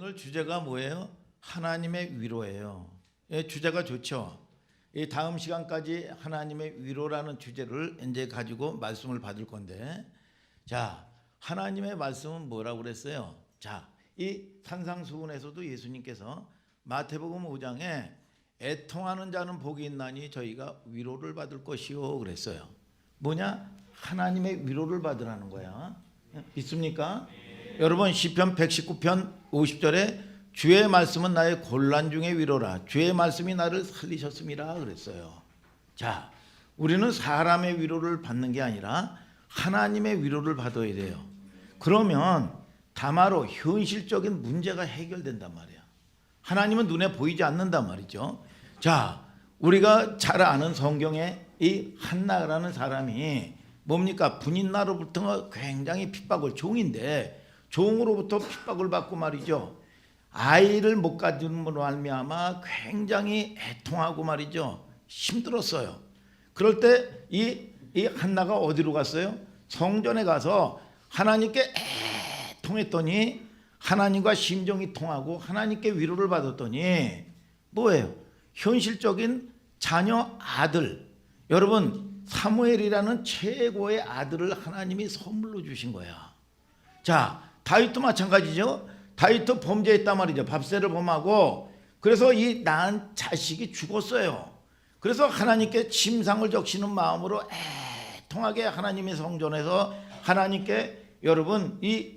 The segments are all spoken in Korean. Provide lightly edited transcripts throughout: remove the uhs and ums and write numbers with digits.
오늘 주제가 뭐예요? 하나님의 위로예요. 예, 주제가 좋죠. 이 다음 시간까지 하나님의 위로라는 주제를 이제 가지고 말씀을 받을 건데, 자, 하나님의 말씀은 뭐라고 그랬어요? 자, 이 산상수훈에서도 예수님께서 마태복음 5장에 애통하는 자는 복이 있나니 저희가 위로를 받을 것이요 그랬어요. 뭐냐? 하나님의 위로를 받으라는 거야. 믿습니까? 여러분 시편 119편 50절에 주의 말씀은 나의 곤란 중의 위로라. 주의 말씀이 나를 살리셨음이라 그랬어요. 자, 우리는 사람의 위로를 받는 게 아니라 하나님의 위로를 받아야 돼요. 그러면 다마로 현실적인 문제가 해결된단 말이야. 하나님은 눈에 보이지 않는단 말이죠. 자, 우리가 잘 아는 성경에 이 한나라는 사람이 뭡니까? 분인나로부터 굉장히 핍박을, 종인데 종으로부터 핍박을 받고 말이죠. 아이를 못 가짐으로 말미암아 굉장히 애통하고 말이죠. 힘들었어요. 그럴 때 이 한나가 어디로 갔어요? 성전에 가서 하나님께 애통했더니 하나님과 심정이 통하고 하나님께 위로를 받았더니 뭐예요? 현실적인 자녀 아들, 여러분 사무엘이라는 최고의 아들을 하나님이 선물로 주신 거야. 자, 다윗도 마찬가지죠. 다윗도 범죄했단 말이죠. 밥새를 범하고, 그래서 이 낳은 자식이 죽었어요. 그래서 하나님께 침상을 적시는 마음으로 애통하게 하나님의 성전에서 하나님께 여러분 이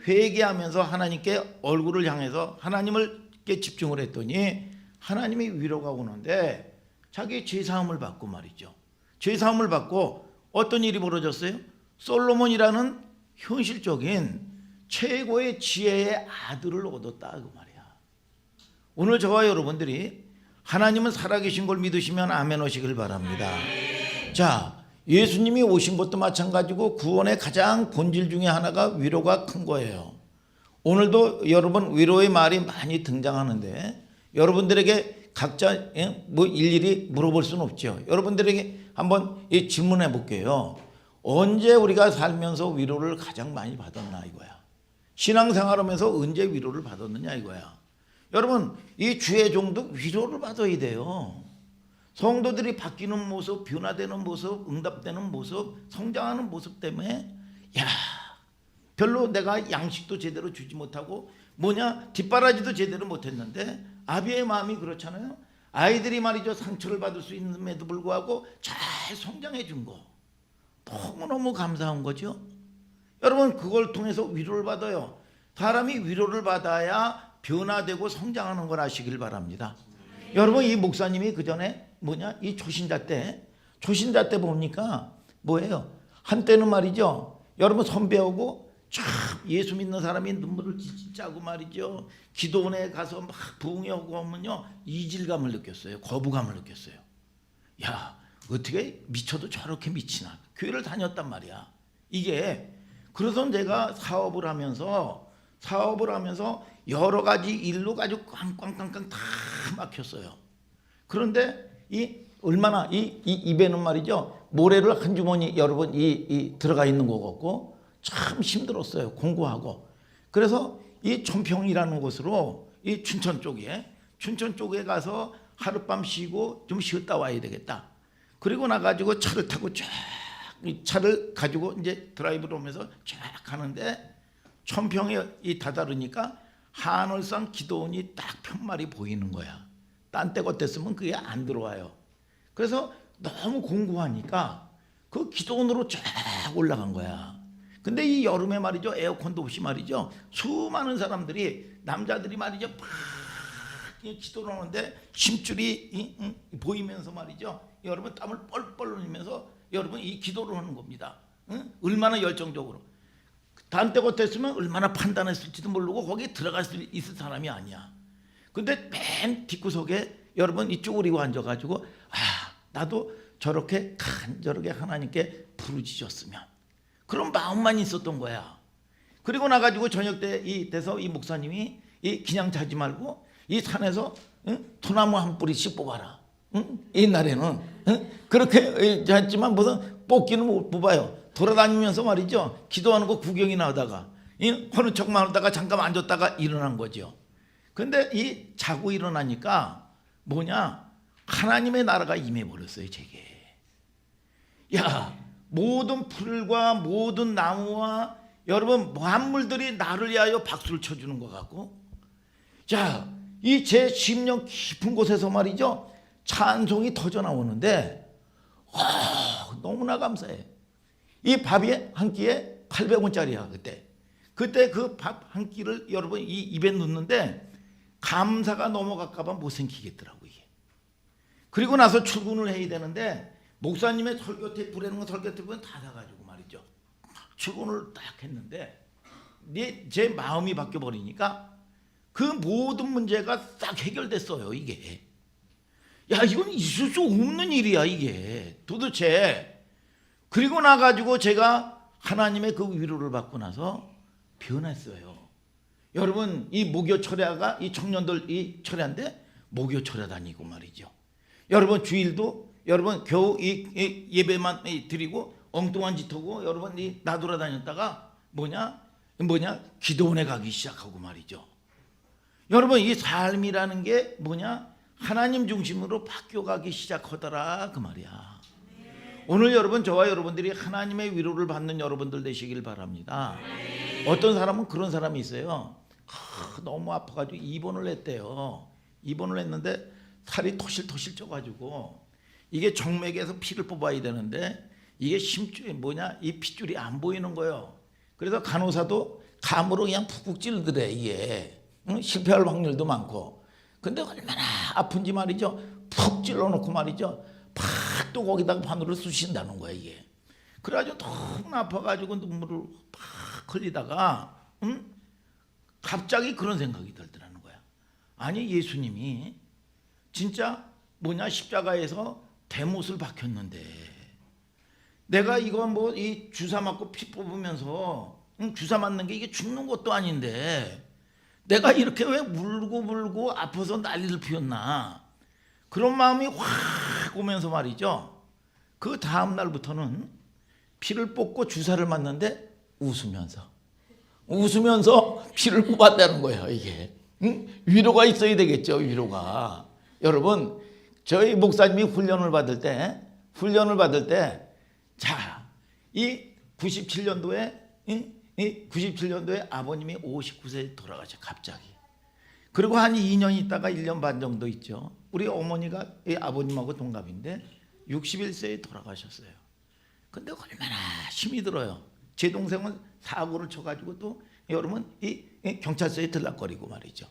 회개하면서 하나님께 얼굴을 향해서 하나님을께 집중을 했더니 하나님이 위로가 오는데 자기 죄사함을 받고 말이죠. 죄사함을 받고 어떤 일이 벌어졌어요? 솔로몬이라는 현실적인 최고의 지혜의 아들을 얻었다 그 말이야. 오늘 저와 여러분들이 하나님은 살아계신 걸 믿으시면 아멘 하시길 바랍니다. 자, 예수님이 오신 것도 마찬가지고 구원의 가장 본질 중에 하나가 위로가 큰 거예요. 오늘도 여러분 위로의 말이 많이 등장하는데 여러분들에게 각자 뭐 일일이 물어볼 수는 없죠. 여러분들에게 한번 질문해 볼게요. 언제 우리가 살면서 위로를 가장 많이 받았나 이거야. 신앙생활하면서 언제 위로를 받았느냐 이거야. 여러분 이 주의 종도 위로를 받아야 돼요. 성도들이 바뀌는 모습, 변화되는 모습, 응답되는 모습, 성장하는 모습 때문에 별로 내가 양식도 제대로 주지 못하고 뒷바라지도 제대로 못했는데 아비의 마음이 그렇잖아요. 아이들이 말이죠 상처를 받을 수 있음에도 불구하고 잘 성장해 준 거 너무너무 감사한 거죠. 여러분 그걸 통해서 위로를 받아요. 사람이 위로를 받아야 변화되고 성장하는 걸 아시길 바랍니다. 여러분 이 목사님이 그 전에 이 초신자 때 보니까 뭐예요? 한때는 말이죠. 여러분 선배하고 참 예수 믿는 사람이 눈물을 찔찔 짜고 말이죠. 기도원에 가서 막 부흥하고 하면요 이질감을 느꼈어요. 거부감을 느꼈어요. 야 어떻게 미쳐도 저렇게 미치나. 교회를 다녔단 말이야. 이게 그래서 내가 사업을 하면서 여러 가지 일로 가지고 꽝꽝꽝꽝 다 막혔어요. 그런데 얼마나 이 입에는 말이죠 모래를 한 주머니 여러분 들어가 있는 것 같고 참 힘들었어요. 공부하고. 그래서 이 촌평이라는 곳으로 이 춘천 쪽에 가서 하룻밤 쉬고 좀 쉬었다 와야 되겠다. 그리고 나가지고 차를 타고 쫙 차를 가지고 이제 드라이브를 오면서 쫙 가는데 촌평에 다다르니까 하늘산 기도원이 딱 편말이 보이는 거야. 딴 때 같았으면 그게 안 들어와요. 그래서 너무 공고하니까 그 기도원으로 쫙 올라간 거야. 근데 이 여름에 말이죠 에어컨도 없이 말이죠 수많은 사람들이 남자들이 말이죠 막 기도를 하는데 심줄이 보이면서 말이죠 여러분 땀을 뻘뻘 흘리면서 여러분 이 기도를 하는 겁니다. 얼마나 열정적으로. 단때 같았으면 얼마나 판단했을지도 모르고 거기에 들어갈 수 있을 사람이 아니야. 근데 맨 뒷구석에 여러분 이 쪼그리고 앉아가지고 나도 저렇게 간절하게 하나님께 부르짖었으면 그런 마음만 있었던 거야. 그리고 나가지고 저녁 때 돼서 이 목사님이 그냥 자지 말고 이 산에서 소나무 한 뿌리씩 뽑아라. 옛날에는 그렇게 했지만 무슨 뽑기는 못 뽑아요. 돌아다니면서 말이죠 기도하는 거 구경이나 하다가 어느 척만 하다가 잠깐 앉았다가 일어난 거죠. 근데 이 자고 일어나니까 뭐냐, 하나님의 나라가 임해 버렸어요 제게. 야, 모든 풀과 모든 나무와 여러분 만물들이 나를 위하여 박수를 쳐주는 것 같고, 자, 이 제 심령 깊은 곳에서 말이죠, 찬송이 터져 나오는데 너무나 감사해. 이 밥이 한 끼에 800원짜리야 그때 그 밥 한 끼를 여러분 이 입에 넣는데 감사가 넘어갈까봐 못 생기겠더라고 이게. 그리고 나서 출근을 해야 되는데 목사님의 설교테 불에는 설교테 보면 다 사가지고 말이죠, 출근을 딱 했는데 제 마음이 바뀌어 버리니까 그 모든 문제가 싹 해결됐어요 이게. 야, 이건 있을 수 없는 일이야 이게 도대체. 그리고 나가지고 제가 하나님의 그 위로를 받고 나서 변했어요. 여러분 이 목요 철야가 이 청년들 이 철야인데 목요 철야 다니고 말이죠. 여러분 주일도 여러분 겨우 이 예배만 드리고 엉뚱한 짓 하고 여러분 이 나돌아다녔다가 뭐냐 기도원에 가기 시작하고 말이죠. 여러분 이 삶이라는 게 뭐냐, 하나님 중심으로 바뀌어가기 시작하더라 그 말이야. 오늘 여러분 저와 여러분들이 하나님의 위로를 받는 여러분들 되시길 바랍니다. 어떤 사람은 그런 사람이 있어요. 너무 아파가지고 입원을 했대요. 입원을 했는데 살이 토실토실 쪄가지고 이게 정맥에서 피를 뽑아야 되는데 이게 심줄이 뭐냐, 이 핏줄이 안 보이는 거예요. 그래서 간호사도 감으로 그냥 푹푹 찌르더래 이게. 실패할 확률도 많고. 근데 얼마나 아픈지 말이죠, 푹 찔러놓고 말이죠, 팍 또 거기다가 바늘을 쑤신다는 거야 이게. 그래가지고 너무 아파가지고 눈물을 팍 흘리다가 갑자기 그런 생각이 들더라는 거야. 아니 예수님이 진짜 뭐냐 십자가에서 대못을 박혔는데 내가 이거 뭐 이 주사 맞고 피 뽑으면서 주사 맞는 게 이게 죽는 것도 아닌데 내가 이렇게 왜 울고 아파서 난리를 피웠나, 그런 마음이 확 오면서 말이죠, 그 다음 날부터는 피를 뽑고 주사를 맞는데 웃으면서 피를 뽑았다는 거예요 이게. 위로가 있어야 되겠죠, 위로가. 여러분 저희 목사님이 훈련을 받을 때 자, 이 97년도에 이 97년도에 아버님이 59세에 돌아가셔 갑자기. 그리고 한 2년 있다가 1년 반 정도 있죠, 우리 어머니가 이 아버님하고 동갑인데 61세에 돌아가셨어요. 근데 얼마나 힘이 들어요. 제 동생은 사고를 쳐가지고 또 여러분 이 경찰서에 들락거리고 말이죠.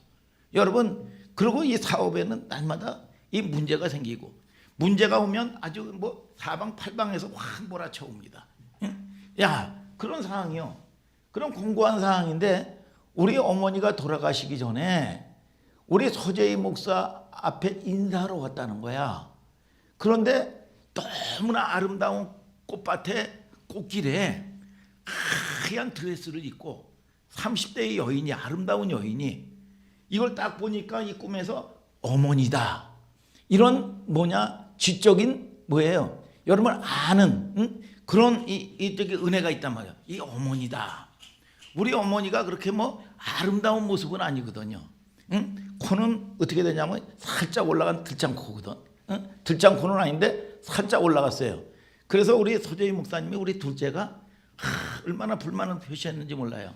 여러분 그리고 이 사업에는 날마다 이 문제가 생기고, 문제가 오면 아주 뭐 사방팔방에서 확 몰아쳐옵니다. 야, 그런 상황이요. 그런 공고한 상황인데 우리 어머니가 돌아가시기 전에 우리 서재희 목사 앞에 인사하러 왔다는 거야. 그런데 너무나 아름다운 꽃밭에 꽃길에 하얀 드레스를 입고 30대의 여인이, 아름다운 여인이, 이걸 딱 보니까 이 꿈에서 어머니다, 이런 뭐냐 지적인 뭐예요, 여러분 아는 그런 이 저기 은혜가 있단 말이야. 이 어머니다. 우리 어머니가 그렇게 뭐 아름다운 모습은 아니거든요. 코는 어떻게 되냐면 살짝 올라간 들장코거든. 들장코는 아닌데 살짝 올라갔어요. 그래서 우리 서재희 목사님이 우리 둘째가 얼마나 불만을 표시했는지 몰라요.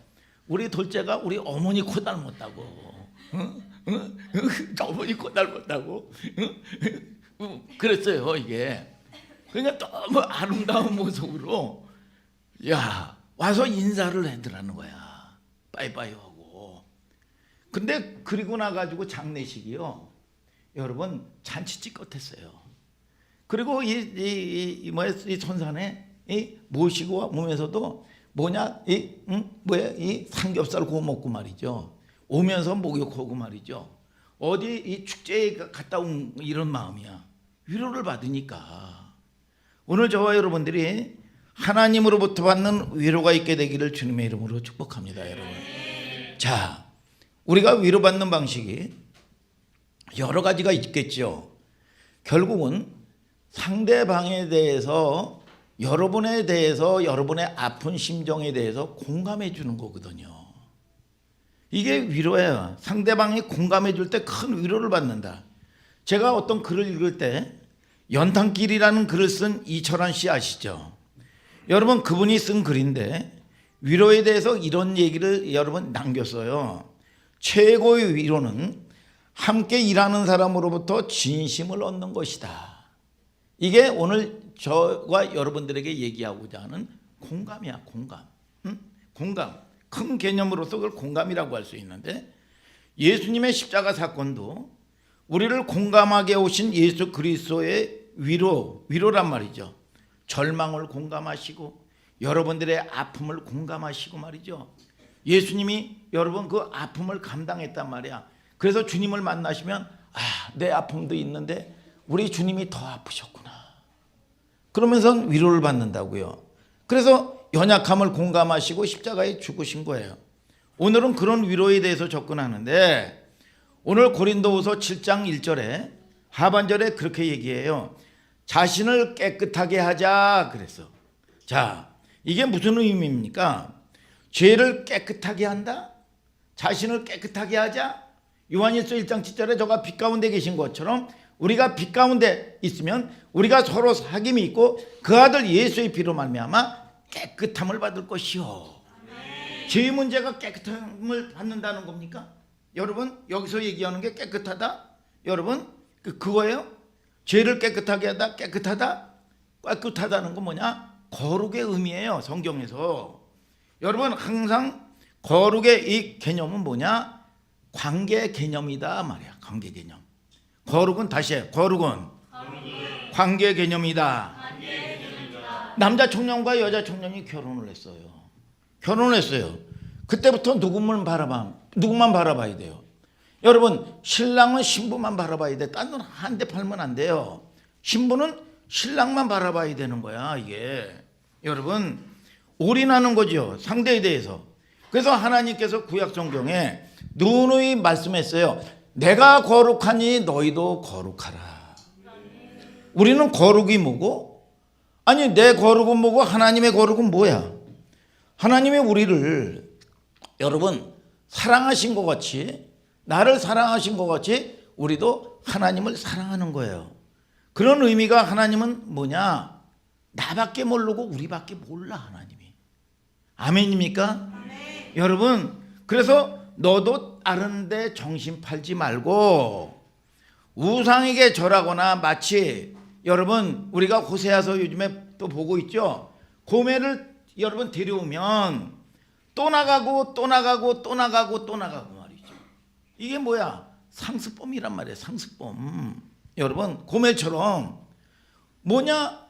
우리 둘째가 우리 어머니 코 닮았다고. 어머니 코 닮았다고. 그랬어요 이게. 그러니까 너무 아름다운 모습으로 야 와서 인사를 해드라는 거야. 빠이빠이 하고. 근데 그리고 나가지고 장례식이요, 여러분 잔치집 같았어요. 그리고 이 선산에 모시고 오면서도 뭐냐 이 삼겹살 구워 먹고 말이죠. 오면서 목욕하고 말이죠. 어디 이 축제에 갔다 온 이런 마음이야. 위로를 받으니까. 오늘 저와 여러분들이 하나님으로부터 받는 위로가 있게 되기를 주님의 이름으로 축복합니다, 여러분. 자, 우리가 위로받는 방식이 여러 가지가 있겠죠. 결국은 상대방에 대해서, 여러분에 대해서, 여러분의 아픈 심정에 대해서 공감해 주는 거거든요. 이게 위로예요. 상대방이 공감해 줄 때 큰 위로를 받는다. 제가 어떤 글을 읽을 때 연탄길이라는 글을 쓴 이철환 씨 아시죠? 여러분 그분이 쓴 글인데 위로에 대해서 이런 얘기를 여러분 남겼어요. 최고의 위로는 함께 일하는 사람으로부터 진심을 얻는 것이다. 이게 오늘 저와 여러분들에게 얘기하고자 하는 공감이야. 공감. 응? 공감. 큰 개념으로서 그걸 공감이라고 할 수 있는데 예수님의 십자가 사건도 우리를 공감하게 오신 예수 그리스도의 위로란 말이죠. 절망을 공감하시고 여러분들의 아픔을 공감하시고 말이죠. 예수님이 여러분 그 아픔을 감당했단 말이야. 그래서 주님을 만나시면 내 아픔도 있는데 우리 주님이 더 아프셨구나. 그러면서 위로를 받는다고요. 그래서 연약함을 공감하시고 십자가에 죽으신 거예요. 오늘은 그런 위로에 대해서 접근하는데 오늘 고린도후서 7장 1절에 하반절에 그렇게 얘기해요. 자신을 깨끗하게 하자 그랬어. 자, 이게 무슨 의미입니까? 죄를 깨끗하게 한다? 자신을 깨끗하게 하자? 요한일서 1장 7절에 저가 빛 가운데 계신 것처럼 우리가 빛 가운데 있으면 우리가 서로 사귐이 있고 그 아들 예수의 피로 말미암아 깨끗함을 받을 것이요. 죄의 문제가 깨끗함을 받는다는 겁니까? 여러분 여기서 얘기하는 게 깨끗하다? 여러분 그거예요? 죄를 깨끗하게 하다 깨끗하다는 건 뭐냐? 거룩의 의미예요. 성경에서. 여러분 항상 거룩의 이 개념은 뭐냐? 관계 개념이다 말이야. 관계 개념. 거룩은 다시 해. 거룩은 관계 개념이다. 남자 청년과 여자 청년이 결혼을 했어요. 그때부터 누구만 바라봐야 돼요? 여러분 신랑은 신부만 바라봐야 돼. 딴 돈 한 대 팔면 안 돼요. 신부는 신랑만 바라봐야 되는 거야. 이게 여러분 올인하는 거죠. 상대에 대해서. 그래서 하나님께서 구약 성경에 누누이 말씀했어요. 내가 거룩하니 너희도 거룩하라. 우리는 거룩이 뭐고? 아니 내 거룩은 뭐고 하나님의 거룩은 뭐야? 하나님이 우리를 여러분 사랑하신 것 같이 나를 사랑하신 것 같이 우리도 하나님을 사랑하는 거예요. 그런 의미가 하나님은 뭐냐? 나밖에 모르고 우리밖에 몰라 하나님이. 아멘입니까? 아멘. 여러분 그래서 너도 다른 데 정신 팔지 말고 우상에게 절하거나 마치 여러분 우리가 호세아서 요즘에 또 보고 있죠. 고멜을 여러분 데려오면 또 나가고 말이죠. 이게 뭐야? 상습범이란 말이에요. 상습범. 여러분 고멜처럼 뭐냐?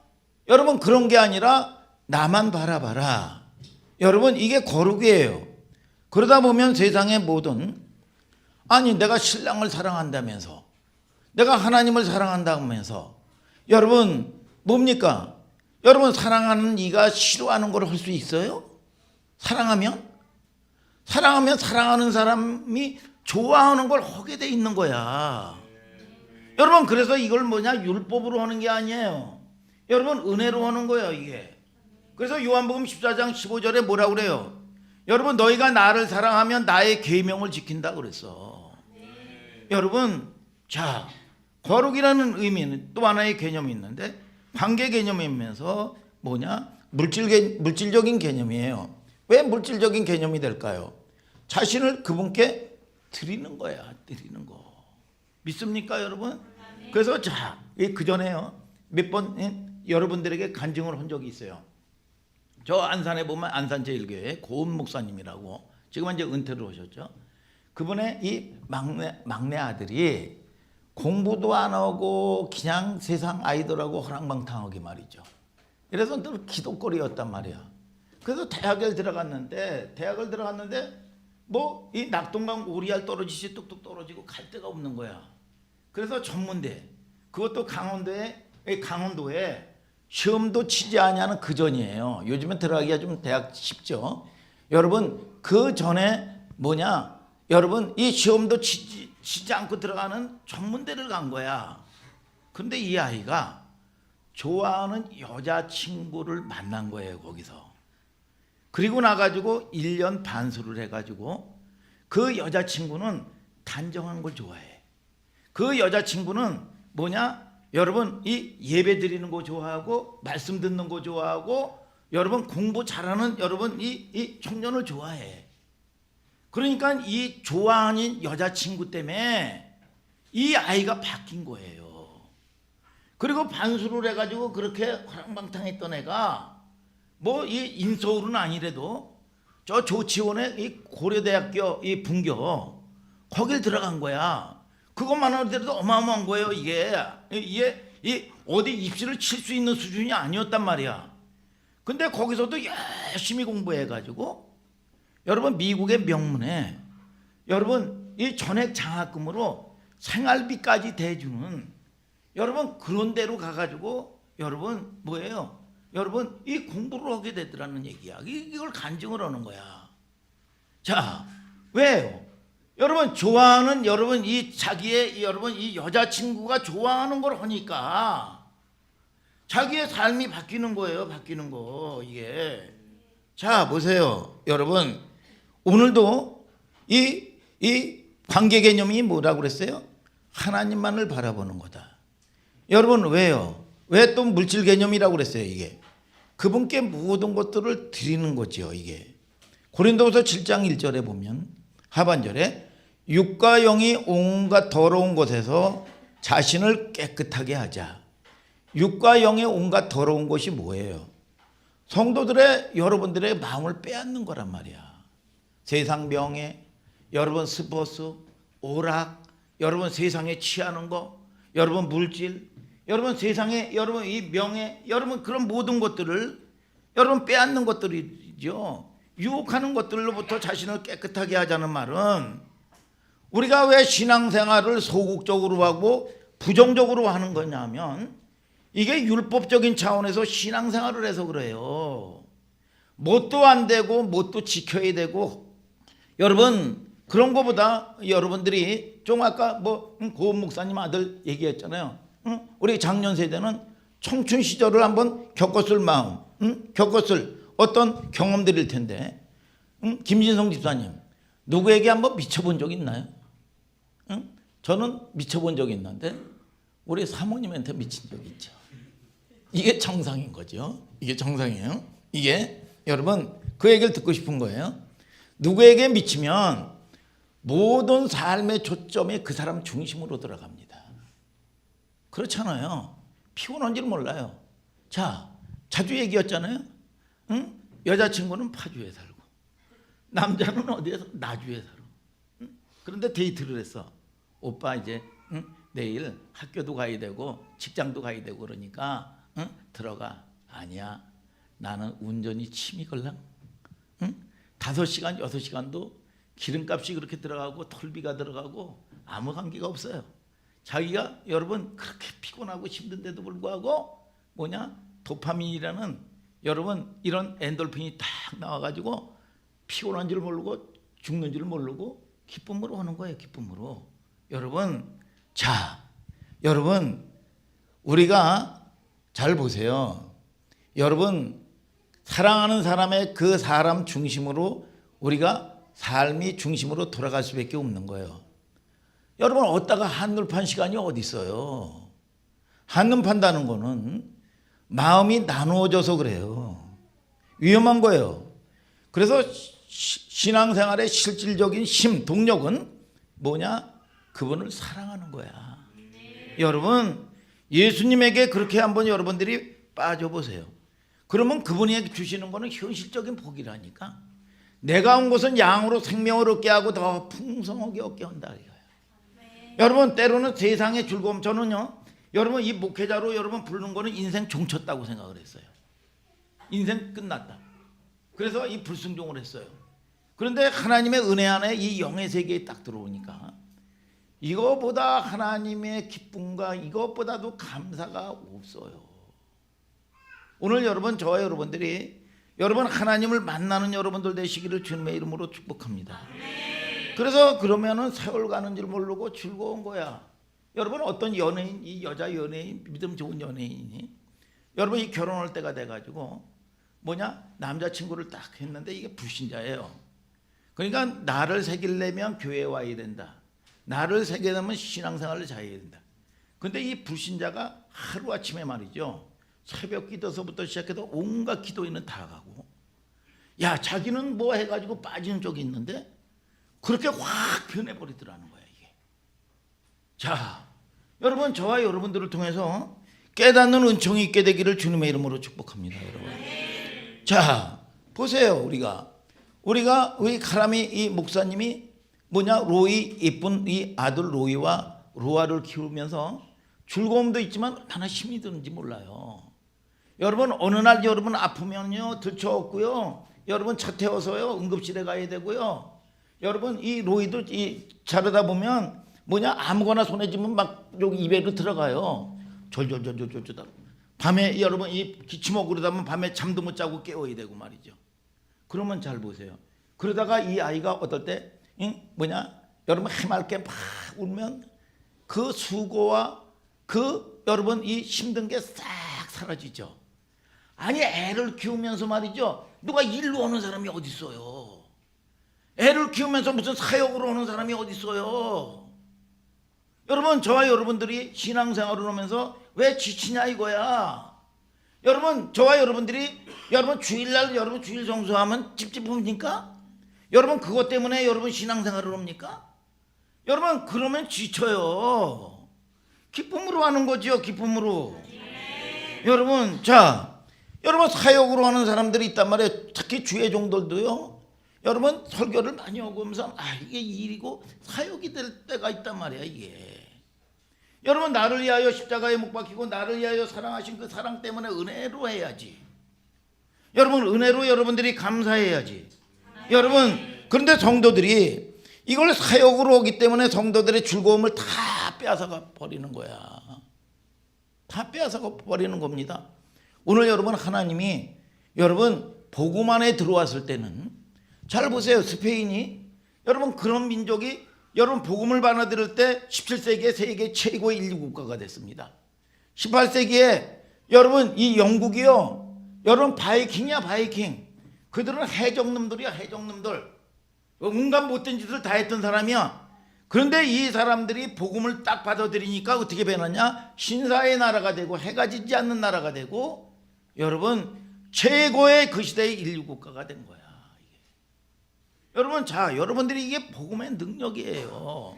여러분 그런 게 아니라 나만 바라봐라. 여러분 이게 거룩이에요. 그러다 보면 세상의 모든 아니 내가 신랑을 사랑한다면서 내가 하나님을 사랑한다면서 여러분 뭡니까? 여러분 사랑하는 이가 싫어하는 걸 할 수 있어요? 사랑하면 사랑하는 사람이 좋아하는 걸 하게 돼 있는 거야. 여러분 그래서 이걸 뭐냐? 율법으로 하는 게 아니에요. 여러분 은혜로 하는 거예요 이게. 그래서 요한복음 14장 15절에 뭐라고 그래요? 여러분 너희가 나를 사랑하면 나의 계명을 지킨다 그랬어. 여러분 자 거룩이라는 의미는 또 하나의 개념이 있는데 관계 개념이면서 뭐냐? 물질적인 개념이에요. 왜 물질적인 개념이 될까요? 자신을 그분께 드리는 거야. 드리는 거. 믿습니까 여러분? 그래서 자 그 전에요 몇 번 여러분들에게 간증을 한 적이 있어요. 저 안산에 보면 안산제일교회 고은 목사님이라고 지금 이제 은퇴를 하셨죠. 그분의 이 막내 아들이 공부도 안 하고 그냥 세상 아이들하고 허랑방탕하게 말이죠. 그래서 늘 기독거리였단 말이야. 그래서 대학을 들어갔는데 뭐 이 낙동강 오리알 떨어지듯이 뚝뚝 떨어지고 갈 데가 없는 거야. 그래서 전문대 그것도 강원도에 시험도 치지 아니하는 그 전이에요. 요즘엔 들어가기가 좀 대학 쉽죠. 여러분 그 전에 뭐냐? 여러분 이 시험도 치지 않고 들어가는 전문대를 간 거야. 근데 이 아이가 좋아하는 여자친구를 만난 거예요 거기서. 그리고 나가지고 1년 반수를 해가지고 그 여자친구는 단정한 걸 좋아해. 그 여자친구는 뭐냐? 여러분 이 예배 드리는 거 좋아하고 말씀 듣는 거 좋아하고 여러분 공부 잘하는 여러분 이 청년을 좋아해. 그러니까 이 좋아하는 여자친구 때문에 이 아이가 바뀐 거예요. 그리고 반수를 해가지고 그렇게 화랑방탕했던 애가 뭐 이 인서울은 아니래도 저 조치원의 이 고려대학교 이 분교 거길 들어간 거야. 그것만 하더라도 어마어마한 거예요. 이게 이 어디 입시를 칠 수 있는 수준이 아니었단 말이야. 근데 거기서도 열심히 공부해가지고 여러분 미국의 명문에 여러분 이 전액 장학금으로 생활비까지 대주는 여러분 그런 데로 가가지고 여러분 뭐예요? 여러분 이 공부를 하게 되더라는 얘기야. 이걸 간증을 하는 거야. 자, 왜요? 여러분 좋아하는 여러분 이 자기의 여러분 이 여자친구가 좋아하는 걸 하니까 자기의 삶이 바뀌는 거예요. 바뀌는 거 이게. 자 보세요, 여러분 오늘도 이 관계 개념이 뭐라고 그랬어요? 하나님만을 바라보는 거다. 여러분 왜요? 왜 또 물질 개념이라고 그랬어요? 이게 그분께 모든 것들을 드리는 거죠. 이게 고린도후서 7장 1절에 보면 하반절에 육과 영이 온갖 더러운 것에서 자신을 깨끗하게 하자. 육과 영의 온갖 더러운 것이 뭐예요? 성도들의 여러분들의 마음을 빼앗는 거란 말이야. 세상 명예, 여러분 스포츠, 오락, 여러분 세상에 취하는 거, 여러분 물질, 여러분 세상에 여러분 이 명예, 여러분 그런 모든 것들을 여러분 빼앗는 것들이죠. 유혹하는 것들로부터 자신을 깨끗하게 하자는 말은 우리가 왜 신앙생활을 소극적으로 하고 부정적으로 하는 거냐면 이게 율법적인 차원에서 신앙생활을 해서 그래요. 뭣도 안 되고 뭣도 지켜야 되고 여러분 그런 거보다 여러분들이 좀 아까 뭐 고은 목사님 아들 얘기했잖아요. 우리 작년 세대는 청춘 시절을 한번 겪었을 마음, 겪었을 어떤 경험들일 텐데 김진성 집사님 누구에게 한번 미쳐본 적 있나요? 저는 미쳐본 적이 있는데 우리 사모님한테 미친 적이 있죠. 이게 정상인 거죠. 이게 정상이에요. 이게 여러분 그 얘기를 듣고 싶은 거예요. 누구에게 미치면 모든 삶의 초점이 그 사람 중심으로 들어갑니다. 그렇잖아요. 피곤한지를 몰라요. 자, 자주 얘기했잖아요. 여자친구는 파주에 살고 남자는 어디에서 나주에 살아. 그런데 데이트를 했어. 오빠 이제 내일 학교도 가야 되고 직장도 가야 되고 그러니까 들어가. 아니야. 나는 운전이 취미걸랑. 5시간 6시간도 기름값이 그렇게 들어가고 톨비가 들어가고 아무 관계가 없어요. 자기가 여러분 그렇게 피곤하고 힘든데도 불구하고 뭐냐 도파민이라는 여러분 이런 엔돌핀이 딱 나와가지고 피곤한 줄 모르고 죽는 줄 모르고 기쁨으로 하는 거예요. 기쁨으로. 여러분 자 여러분 우리가 잘 보세요. 여러분 사랑하는 사람의 그 사람 중심으로 우리가 삶이 중심으로 돌아갈 수밖에 없는 거예요. 여러분 어디다가 한눈 판 시간이 어디 있어요. 한눈 판다는 거는 마음이 나누어져서 그래요. 위험한 거예요. 그래서 신앙생활의 실질적인 힘, 동력은 뭐냐? 그분을 사랑하는 거야. 여러분 예수님에게 그렇게 한번 여러분들이 빠져보세요. 그러면 그분이 주시는 거는 현실적인 복이라니까. 내가 온 것은 양으로 생명을 얻게 하고 더 풍성하게 얻게 한다 이거예요. 여러분 때로는 세상의 즐거움 저는요. 여러분 이 목회자로 여러분 부르는 거는 인생 종쳤다고 생각을 했어요. 인생 끝났다. 그래서 이 불순종을 했어요. 그런데 하나님의 은혜 안에 이 영의 세계에 딱 들어오니까 이거보다 하나님의 기쁨과 이것보다도 감사가 없어요. 오늘 여러분 저와 여러분들이 여러분 하나님을 만나는 여러분들 되시기를 주님의 이름으로 축복합니다. 그래서 그러면은 세월 가는 줄 모르고 즐거운 거야. 여러분 어떤 연예인, 이 여자 연예인, 믿음 좋은 연예인이 여러분 이 결혼할 때가 돼가지고 뭐냐 남자친구를 딱 했는데 이게 불신자예요. 그러니까 나를 새기려면 교회에 와야 된다. 나를 새기려면 신앙생활을 잘해야 된다. 근데 이 불신자가 하루아침에 말이죠. 새벽 기도서부터 시작해서 온갖 기도인은 다 가고, 야, 자기는 뭐 해가지고 빠지는 쪽이 있는데 그렇게 확 변해버리더라는 거야 이게. 자, 여러분, 저와 여러분들을 통해서 깨닫는 은총이 있게 되기를 주님의 이름으로 축복합니다, 여러분. 자, 보세요. 우리가 우리 카라미 이 목사님이 뭐냐, 로이, 예쁜 이 아들 로이와 로아를 키우면서 즐거움도 있지만 얼마나 힘이 드는지 몰라요. 여러분, 어느 날 여러분 아프면요 들쳐왔고요, 여러분 차 태워서요 응급실에 가야 되고요. 여러분, 이 로이도 이 자르다 보면 뭐냐, 아무거나 손에 쥐면 막 여기 입에로 들어가요. 졸졸졸졸졸졸. 밤에 여러분 이 기침하고 그러다 보면 밤에 잠도 못 자고 깨워야 되고 말이죠. 그러면 잘 보세요. 그러다가 이 아이가 어떨 때 뭐냐, 여러분 해맑게 막 울면 그 수고와 그 여러분 이 힘든 게 싹 사라지죠. 아니, 애를 키우면서 말이죠, 누가 일로 오는 사람이 어디 있어요? 애를 키우면서 무슨 사역으로 오는 사람이 어디 있어요? 여러분, 저와 여러분들이 신앙생활을 하면서 왜 지치냐 이거야. 여러분, 저와 여러분들이 여러분 주일날 여러분 주일 정수하면 찝찝합니까? 여러분, 그것 때문에 여러분 신앙생활을 합니까? 여러분, 그러면 지쳐요. 기쁨으로 하는 거죠, 기쁨으로. 여러분, 자, 여러분 사역으로 하는 사람들이 있단 말이에요. 특히 주의 종들도요. 여러분 설교를 많이 하고 하면서 이게 일이고 사역이 될 때가 있단 말이야 이게. 여러분, 나를 위하여 십자가에 못 박히고 나를 위하여 사랑하신 그 사랑 때문에 은혜로 해야지. 여러분, 은혜로 여러분들이 감사해야지. 여러분, 그런데 성도들이 이걸 사역으로 오기 때문에 성도들의 즐거움을 다 빼앗아가 버리는 거야. 다 빼앗아가 버리는 겁니다. 오늘 여러분, 하나님이 여러분 복음 안에 들어왔을 때는 잘 보세요. 스페인이 여러분 그런 민족이 여러분 복음을 받아들일 때 17세기에 세계 최고의 인류 국가가 됐습니다. 18세기에 여러분 이 영국이요, 여러분 바이킹이야 바이킹. 그들은 해적놈들이야 해적놈들. 온갖 못된 짓을 다 했던 사람이야. 그런데 이 사람들이 복음을 딱 받아들이니까 어떻게 변하냐, 신사의 나라가 되고 해가 지지 않는 나라가 되고 여러분 최고의 그 시대의 인류 국가가 된 거야. 여러분, 자, 여러분들이 이게 복음의 능력이에요.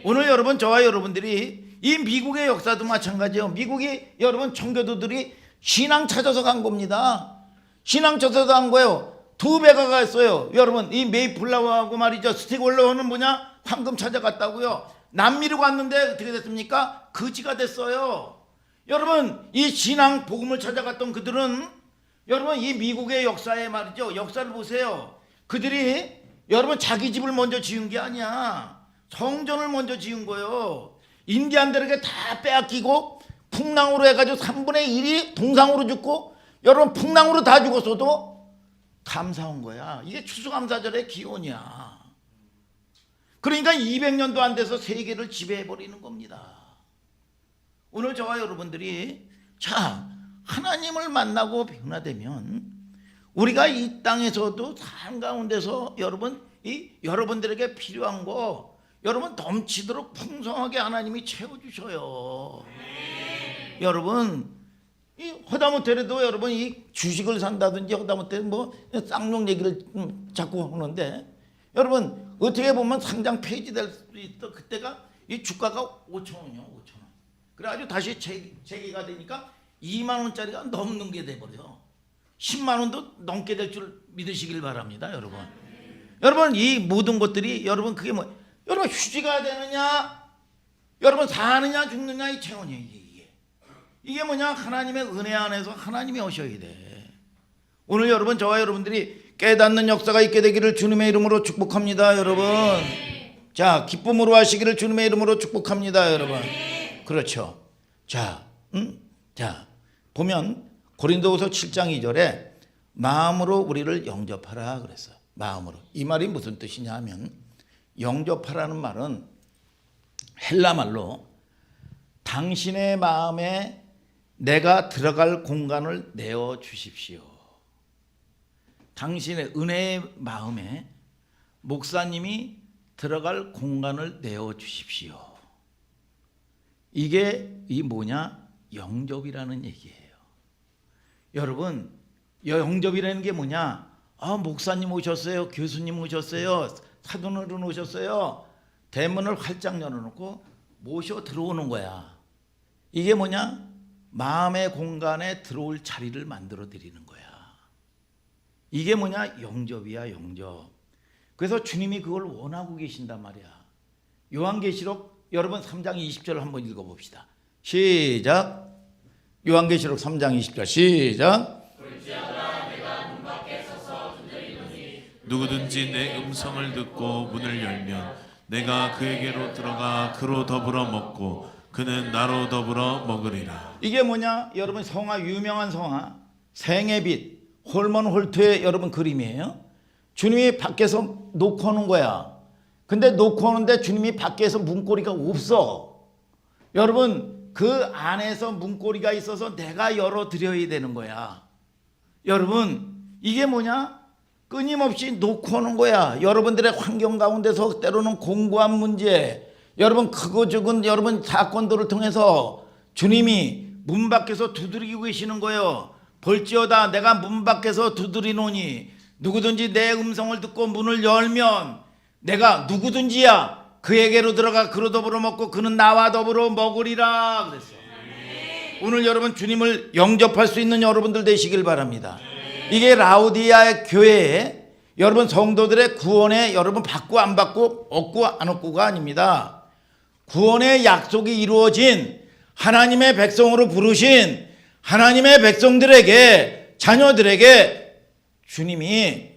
오늘 여러분, 저와 여러분들이 이 미국의 역사도 마찬가지예요. 미국이 여러분 청교도들이 신앙 찾아서 간 겁니다. 신앙 찾아서 간 거예요. 두 배가 갔어요. 여러분, 이 메이플라워하고 말이죠, 스틱홀러는 뭐냐, 황금 찾아갔다고요. 남미로 갔는데 어떻게 됐습니까? 거지가 됐어요. 여러분, 이 신앙 복음을 찾아갔던 그들은 여러분 이 미국의 역사에 말이죠, 역사를 보세요. 그들이 여러분 자기 집을 먼저 지은 게 아니야. 성전을 먼저 지은 거예요. 인디안들에게 다 빼앗기고 풍랑으로 해가지고 3분의 1이 동상으로 죽고 여러분 풍랑으로 다 죽었어도 감사한 거야. 이게 추수감사절의 기원이야. 그러니까 200년도 안 돼서 세계를 지배해버리는 겁니다. 오늘 저와 여러분들이 자, 하나님을 만나고 변화되면 우리가 이 땅에서도 삶 가운데서 여러분 이 여러분들에게 필요한 거 여러분 넘치도록 풍성하게 하나님이 채워주셔요. 여러분, 이 허다못해도 여러분 이 주식을 산다든지 허다못해 뭐 쌍용 얘기를 자꾸 하는데 여러분 어떻게 보면 상장 폐지될 수도 있다. 그때가 이 주가가 5,000원이요 5,000원. 그래가지고 다시 재개가 되니까 2만 원짜리가 넘는 게 돼버려. 10만 원도 넘게 될 줄 믿으시길 바랍니다, 여러분. 여러분, 이 모든 것들이 여러분 그게 뭐 여러분 휴지가 되느냐, 여러분 사느냐 죽느냐 이 체온이에요. 이게 뭐냐, 하나님의 은혜 안에서 하나님이 오셔야 돼. 오늘 여러분 저와 여러분들이 깨닫는 역사가 있게 되기를 주님의 이름으로 축복합니다, 여러분. 자, 기쁨으로 하시기를 주님의 이름으로 축복합니다, 여러분. 그렇죠. 자, 자 보면 고린도후서 7장 2절에 마음으로 우리를 영접하라 그랬어요. 마음으로. 이 말이 무슨 뜻이냐 하면 영접하라는 말은 헬라 말로 당신의 마음에 내가 들어갈 공간을 내어 주십시오. 당신의 은혜의 마음에 목사님이 들어갈 공간을 내어주십시오. 이게 이 뭐냐? 영접이라는 얘기예요. 여러분, 영접이라는 게 뭐냐? 목사님 오셨어요. 교수님 오셨어요. 사돈어른 오셨어요. 대문을 활짝 열어놓고 모셔 들어오는 거야. 이게 뭐냐? 마음의 공간에 들어올 자리를 만들어 드리는 거야. 이게 뭐냐? 영접이야, 영접. 그래서 주님이 그걸 원하고 계신단 말이야. 요한계시록 여러분 3장 20절 한번 읽어봅시다. 시작. 요한계시록 3장 20절 시작. 누구든지 내 음성을 듣고 문을 열면 내가 그에게로 들어가 그로 더불어 먹고 그는 나로 더불어 먹으리라. 이게 뭐냐? 여러분 성화, 유명한 성화 생의 빛 홀먼 홀트의 여러분 그림이에요. 주님이 밖에서 놓고 오는 거야. 근데 놓고 오는데 주님이 밖에서 문고리가 없어. 여러분 그 안에서 문고리가 있어서 내가 열어드려야 되는 거야. 여러분 이게 뭐냐? 끊임없이 놓고 오는 거야. 여러분들의 환경 가운데서 때로는 공고한 문제, 여러분 크고 적은 여러분 사건들을 통해서 주님이 문 밖에서 두드리고 계시는 거예요. 볼지어다 내가 문 밖에서 두드리노니 누구든지 내 음성을 듣고 문을 열면 내가 누구든지야 그에게로 들어가 그로 더불어 먹고 그는 나와 더불어 먹으리라 그랬어요. 오늘 여러분 주님을 영접할 수 있는 여러분들 되시길 바랍니다. 이게 라우디아 교회에 여러분 성도들의 구원에 여러분 받고 안 받고 얻고 안 얻고가 아닙니다. 구원의 약속이 이루어진 하나님의 백성으로 부르신 하나님의 백성들에게 자녀들에게 주님이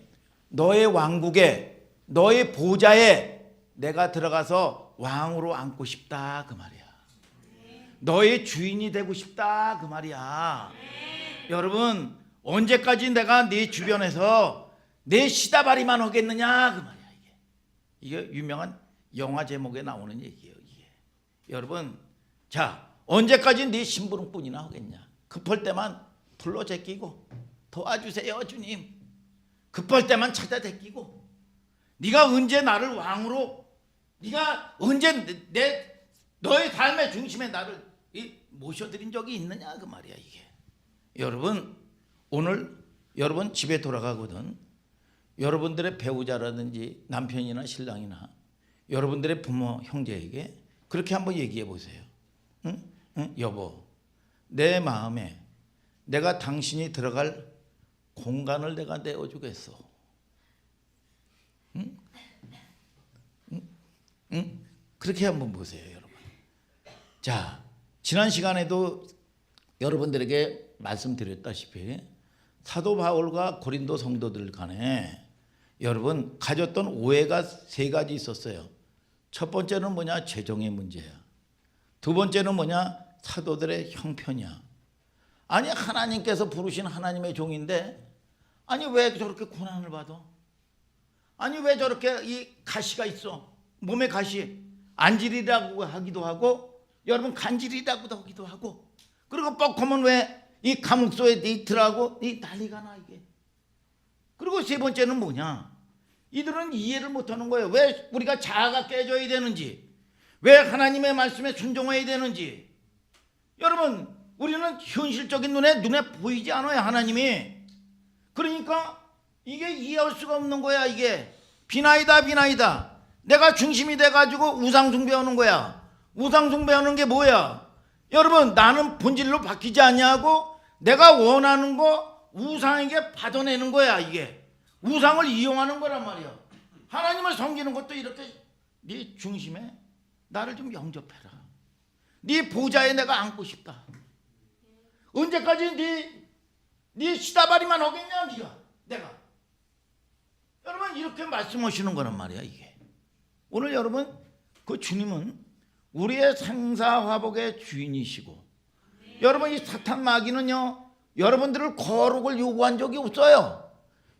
너의 왕국에 너의 보좌에 내가 들어가서 왕으로 앉고 싶다 그 말이야. 너의 주인이 되고 싶다 그 말이야. 여러분 언제까지 내가 네 주변에서 내 시다바리만 하겠느냐 그 말이야. 이게 유명한 영화 제목에 나오는 얘기예요. 이게 여러분 자 언제까지 네 심부름꾼이나 하겠냐. 급할 때만 불러 제끼고 도와주세요 주님. 급할 때만 찾아 제끼고 네가 언제 나를 왕으로 네가 언제 너의 삶의 중심에 나를 모셔드린 적이 있느냐 그 말이야. 이게 여러분 오늘 여러분 집에 돌아가거든 여러분들의 배우자라든지 남편이나 신랑이나 여러분들의 부모 형제에게 그렇게 한번 얘기해 보세요. 응? 여보 내 마음에 내가 당신이 들어갈 공간을 내가 내어주겠어. 응? 응? 그렇게 한번 보세요 여러분. 자 지난 시간에도 여러분들에게 말씀드렸다시피 사도 바울과 고린도 성도들 간에 여러분 가졌던 오해가 세 가지 있었어요. 첫 번째는 뭐냐? 재정의 문제야. 두 번째는 뭐냐? 사도들의 형편이야. 아니 하나님께서 부르신 하나님의 종인데 아니 왜 저렇게 고난을 받아? 아니 왜 저렇게 이 가시가 있어? 몸에 가시 안질이라고 하기도 하고 여러분 간질이라고도 하기도 하고 그리고 뻑하면 왜 이 감옥소에 이틀하고 이 난리가 나 이게. 그리고 세 번째는 뭐냐? 이들은 이해를 못하는 거예요. 왜 우리가 자아가 깨져야 되는지, 왜 하나님의 말씀에 순종해야 되는지. 여러분 우리는 현실적인 눈에 보이지 않아요 하나님이. 그러니까 이게 이해할 수가 없는 거야. 이게 비나이다. 내가 중심이 돼가지고 우상 숭배하는 거야. 우상 숭배하는 게 뭐야? 여러분 나는 본질로 바뀌지 않냐고 내가 원하는 거 우상에게 받아내는 거야. 이게 우상을 이용하는 거란 말이야. 하나님을 섬기는 것도 이렇게 네 중심에 나를 좀 영접해라. 네 보좌에 내가 앉고 싶다. 언제까지 네 시다바리만 하겠냐 내가. 여러분 이렇게 말씀하시는 거란 말이야. 이게 오늘 여러분 그 주님은 우리의 생사화복의 주인이시고 여러분 이 사탄 마귀는요 여러분들을 거룩을 요구한 적이 없어요.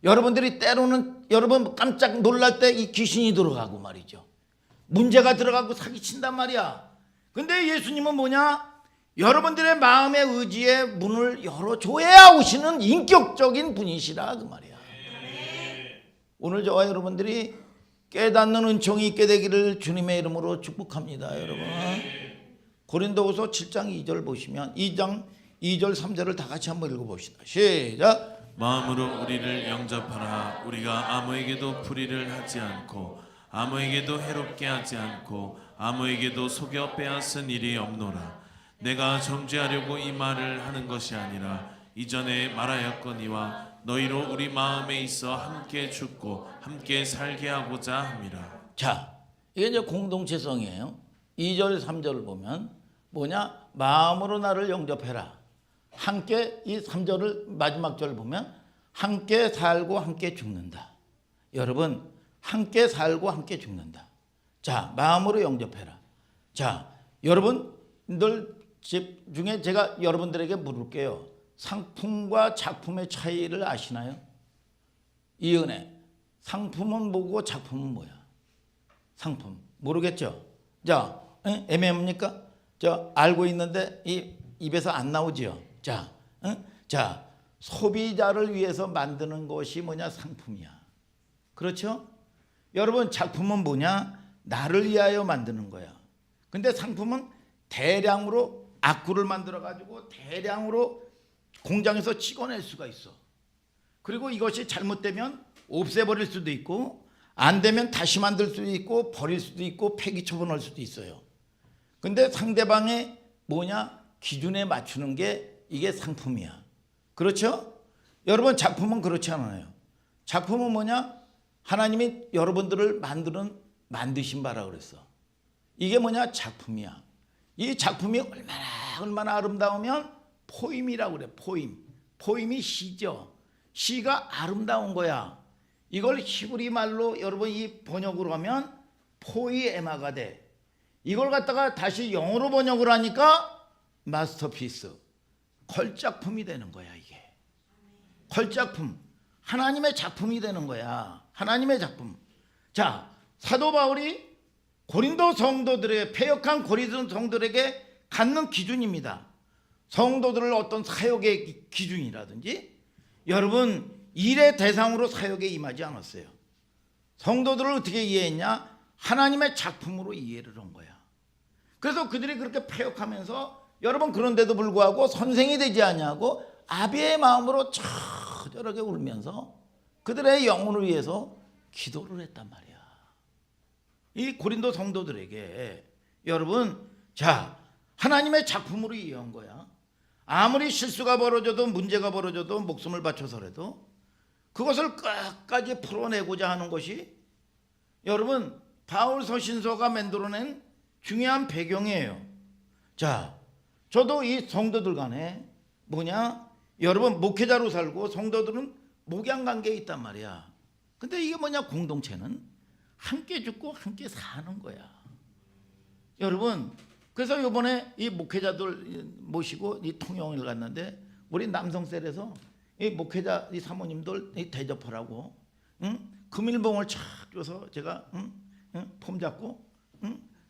여러분들이 때로는 여러분 깜짝 놀랄 때 이 귀신이 들어가고 말이죠. 문제가 들어가고 사기친단 말이야. 근데 예수님은 뭐냐? 여러분들의 마음의 의지에 문을 열어줘야 오시는 인격적인 분이시라 그 말이야. 오늘 저와 여러분들이 깨닫는 은총이 있게 되기를 주님의 이름으로 축복합니다. 여러분, 고린도후서 7장 2절 보시면 2장 2절 3절을 다 같이 한번 읽어봅시다. 시작. 마음으로 우리를 영접하라. 우리가 아무에게도 불의를 하지 않고 아무에게도 해롭게 하지 않고 아무에게도 속여 빼앗은 일이 없노라. 내가 정죄하려고 이 말을 하는 것이 아니라 이전에 말하였거니와 너희로 우리 마음에 있어 함께 죽고 함께 살게 하고자 함이라. 자, 이게 이제 공동체성이에요. 2절 3절을 보면 뭐냐? 마음으로 나를 영접해라. 함께, 이 3절을 마지막 절을 보면 함께 살고 함께 죽는다. 여러분, 함께 살고 함께 죽는다. 자, 마음으로 영접해라. 자, 여러분들 집 중에 제가 여러분들에게 물을게요. 상품과 작품의 차이를 아시나요? 이 은혜, 상품은 뭐고 작품은 뭐야? 상품 모르겠죠? 자, 애매합니까? 저 알고 있는데 이 입에서 안 나오지요. 자, 자, 소비자를 위해서 만드는 것이 뭐냐? 상품이야. 그렇죠? 여러분, 작품은 뭐냐? 나를 위하여 만드는 거야. 근데 상품은 대량으로 악구를 만들어 가지고 대량으로 공장에서 찍어낼 수가 있어. 그리고 이것이 잘못되면 없애버릴 수도 있고, 안 되면 다시 만들 수도 있고, 버릴 수도 있고, 폐기 처분할 수도 있어요. 근데 상대방의 뭐냐? 기준에 맞추는 게 이게 상품이야. 그렇죠? 여러분, 작품은 그렇지 않아요. 작품은 뭐냐? 하나님이 여러분들을 만드신 바라 그랬어. 이게 뭐냐? 작품이야. 이 작품이 얼마나 아름다우면 포임이라고 그래. 포임이 시죠. 시가 아름다운 거야. 이걸 히브리 말로 여러분 이 번역으로 하면 포이에마가 돼. 이걸 갖다가 다시 영어로 번역을 하니까 마스터피스, 컬작품이 되는 거야. 이게 컬작품, 하나님의 작품이 되는 거야. 하나님의 작품. 자, 사도 바울이 고린도 성도들에게, 패역한 고린도 성도들에게 갖는 기준입니다. 성도들을 어떤 사역의 기준이라든지, 여러분 일의 대상으로 사역에 임하지 않았어요. 성도들을 어떻게 이해했냐? 하나님의 작품으로 이해를 한 거야. 그래서 그들이 그렇게 패역하면서, 여러분 그런데도 불구하고 선생이 되지 아니하고 아비의 마음으로 처절하게 울면서 그들의 영혼을 위해서 기도를 했단 말이야. 이 고린도 성도들에게 여러분, 자, 하나님의 작품으로 이해한 거야. 아무리 실수가 벌어져도, 문제가 벌어져도, 목숨을 바쳐서라도 그것을 끝까지 풀어내고자 하는 것이 여러분 바울 서신서가 만들어낸 중요한 배경이에요. 자, 저도 이 성도들 간에 뭐냐? 여러분 목회자로 살고 성도들은 목양 관계에 있단 말이야. 근데 이게 뭐냐? 공동체는 함께 죽고 함께 사는 거야. 여러분, 그래서 이번에 이 목회자들 모시고 이 통영을 갔는데 우리 남성셀에서 이 목회자 이 사모님들 이 대접하라고 금일봉을 착 줘서 제가 폼 잡고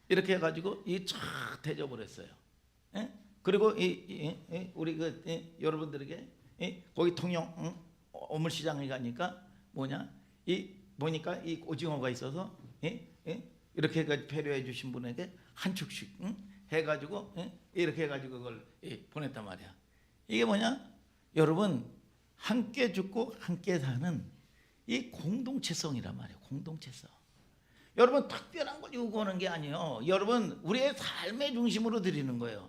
이렇게 해가지고 이 착 대접을 했어요. 그리고 우리 여러분들에게 거기 통영 어물시장에 가니까 뭐냐? 보니까 이 오징어가 있어서 이렇게 배려해 주신 분에게 한 축씩 해가지고 이렇게 해가지고 그걸 보냈단 말이야. 이게 뭐냐? 여러분, 함께 죽고 함께 사는 이 공동체성이란 말이에요. 공동체성. 여러분 특별한 걸 요구하는 게 아니에요. 여러분 우리의 삶의 중심으로 드리는 거예요.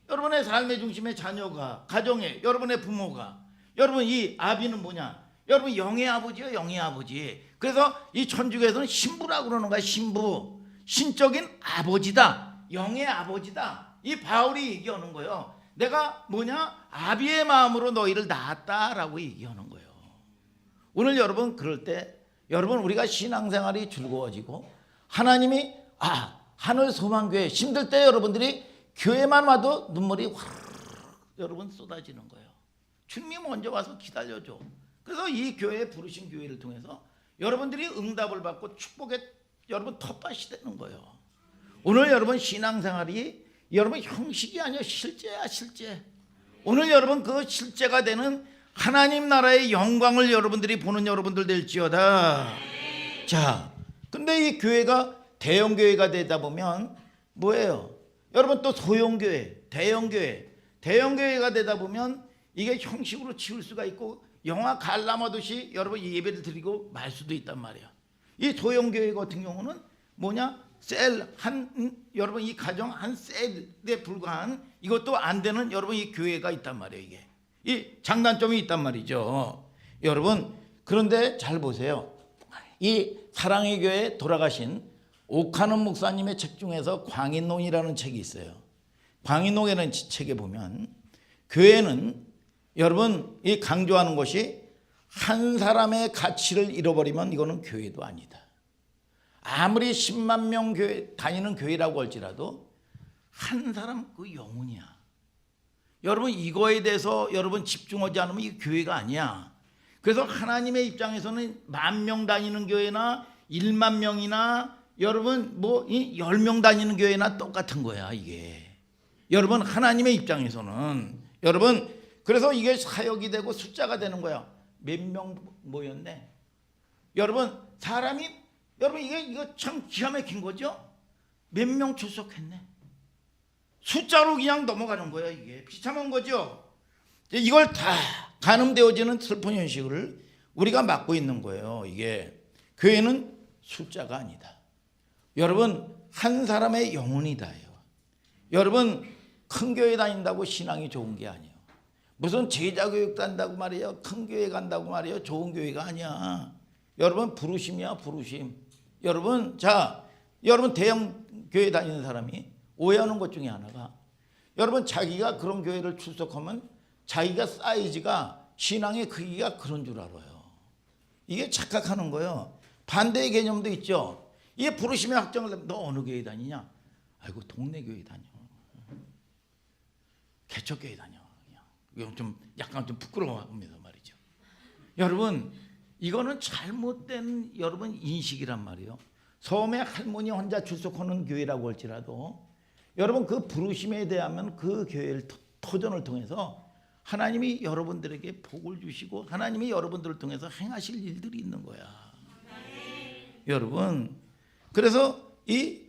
여러분의 삶의 중심에 자녀가, 가정에, 여러분의 부모가, 여러분 이 아비는 뭐냐? 여러분 영의 아버지요, 영의 아버지. 그래서 이 천주교에서는 신부라고 그러는 거야. 신부, 신적인 아버지다, 영의 아버지다. 이 바울이 얘기하는 거예요. 내가 뭐냐? 아비의 마음으로 너희를 낳았다라고 얘기하는 거예요. 오늘 여러분 그럴 때 여러분 우리가 신앙생활이 즐거워지고 하나님이 하늘 소망교회 힘들 때 여러분들이 교회만 와도 눈물이 화르르 여러분 쏟아지는 거예요. 주님이 먼저 와서 기다려줘. 그래서 이 교회에 부르신 교회를 통해서 여러분들이 응답을 받고 축복의 여러분 텃밭이 되는 거예요. 오늘 여러분 신앙생활이 여러분 형식이 아니라 실제야, 실제. 오늘 여러분 그 실제가 되는 하나님 나라의 영광을 여러분들이 보는 여러분들 될지어다. 자, 근데 이 교회가 대형 교회가 되다 보면 뭐예요? 여러분 또 소형 교회, 대형 교회, 대형 교회가 되다 보면 이게 형식으로 치울 수가 있고 영화 관람하듯이 여러분 예배를 드리고 말 수도 있단 말이야. 이 소형 교회 같은 경우는 뭐냐? 여러분 이 가정 한 셀에 불과한 이것도 안 되는 여러분 이 교회가 있단 말이에요. 이게 이 장단점이 있단 말이죠. 여러분 그런데 잘 보세요. 이 사랑의 교회 돌아가신 오카는 목사님의 책 중에서 광인농이라는 책이 있어요. 광인농이라는 책에 보면 교회는 여러분 이 강조하는 것이 한 사람의 가치를 잃어버리면 이거는 교회도 아니다. 아무리 10만 명 교회 다니는 교회라고 할지라도 한 사람 그 영혼이야. 여러분 이거에 대해서 여러분 집중하지 않으면 이 교회가 아니야. 그래서 하나님의 입장에서는 10,000명 다니는 교회나 1만 명이나 여러분 뭐 10명 다니는 교회나 똑같은 거야 이게. 여러분 하나님의 입장에서는 여러분 그래서 이게 사역이 되고 숫자가 되는 거야. 몇 명 모였네. 여러분 사람이 여러분 이거 참 기가 막힌 거죠. 몇 명 출석했네. 숫자로 그냥 넘어가는 거야 이게. 비참한 거죠. 이걸 다 가늠되어지는 슬픈 현실을 우리가 맡고 있는 거예요. 이게 교회는 숫자가 아니다. 여러분 한 사람의 영혼이다. 여러분 큰 교회 다닌다고 신앙이 좋은 게 아니에요. 무슨 제자교육 단다고 말이에요. 큰 교회 간다고 말이에요. 좋은 교회가 아니야. 여러분 부르심이야 부르심. 여러분 여러분 대형 교회 다니는 사람이 오해하는 것 중에 하나가 여러분 자기가 그런 교회를 출석하면 자기가 사이즈가 신앙의 크기가 그런 줄 알아요. 이게 착각하는 거예요. 반대의 개념도 있죠. 이게 부르심의 확정을 내면 너 어느 교회 다니냐? 아이고 동네 교회 다녀. 개척교회 다녀. 그냥 좀 약간 좀 부끄러워합니다 말이죠. 여러분 이거는 잘못된 여러분 인식이란 말이에요. 섬에 할머니 혼자 출석하는 교회라고 할지라도 여러분 그 부르심에 대하면 그 교회를 터전을 통해서 하나님이 여러분들에게 복을 주시고 하나님이 여러분들을 통해서 행하실 일들이 있는 거야. 여러분 그래서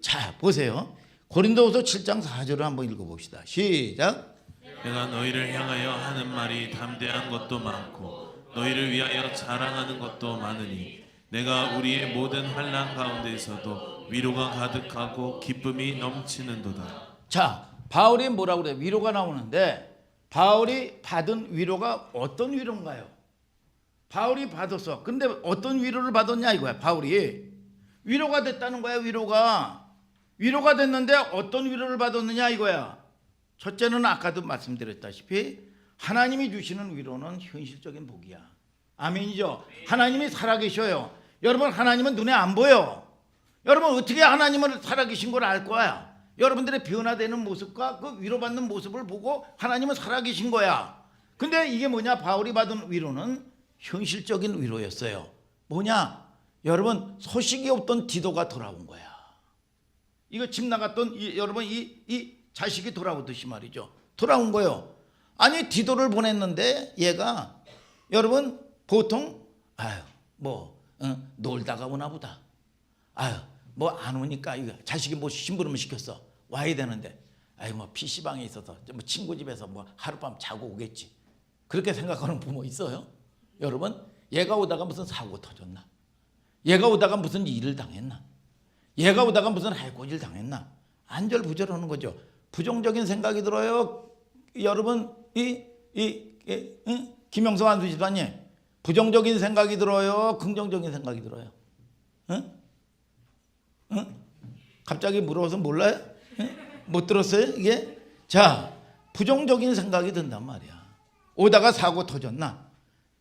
자 보세요. 고린도후서 7장 4절을 한번 읽어봅시다. 시작. 내가 너희를 향하여 하는 말이 담대한 것도 많고 너희를 위하여 자랑하는 것도 많으니 내가 우리의 모든 환난 가운데에서도 위로가 가득하고 기쁨이 넘치는도다. 자 바울이 뭐라고 그래요? 위로가 나오는데 바울이 받은 위로가 어떤 위로인가요? 바울이 받았어. 근데 어떤 위로를 받았냐 이거야. 바울이 위로가 됐다는 거야. 위로가 됐는데 어떤 위로를 받았느냐 이거야. 첫째는 아까도 말씀드렸다시피 하나님이 주시는 위로는 현실적인 복이야. 아멘이죠. 하나님이 살아계셔요. 여러분 하나님은 눈에 안 보여. 여러분 어떻게 하나님을 살아계신 걸 알 거야? 여러분들의 변화되는 모습과 그 위로받는 모습을 보고 하나님은 살아계신 거야. 근데 이게 뭐냐? 바울이 받은 위로는 현실적인 위로였어요. 뭐냐? 여러분 소식이 없던 디도가 돌아온 거야. 이거 집 나갔던 여러분 이 자식이 돌아오듯이 말이죠. 돌아온 거예요. 아니 디도를 보냈는데 얘가 여러분 보통 놀다가 오나 보다. 뭐 안 오니까 이거 자식이 뭐 심부름을 시켰어. 와야 되는데 뭐 PC방에 있어서 뭐 친구 집에서 뭐 하룻밤 자고 오겠지. 그렇게 생각하는 부모 있어요? 여러분 얘가 오다가 무슨 사고 터졌나? 얘가 오다가 무슨 일을 당했나? 얘가 오다가 무슨 해코지를 당했나? 안절부절하는 거죠. 부정적인 생각이 들어요. 여러분 김영석 안수집사님 부정적인 생각이 들어요? 긍정적인 생각이 들어요? 갑자기 물어서 몰라요? 못 들었어요? 이게? 자 부정적인 생각이 든단 말이야. 오다가 사고 터졌나?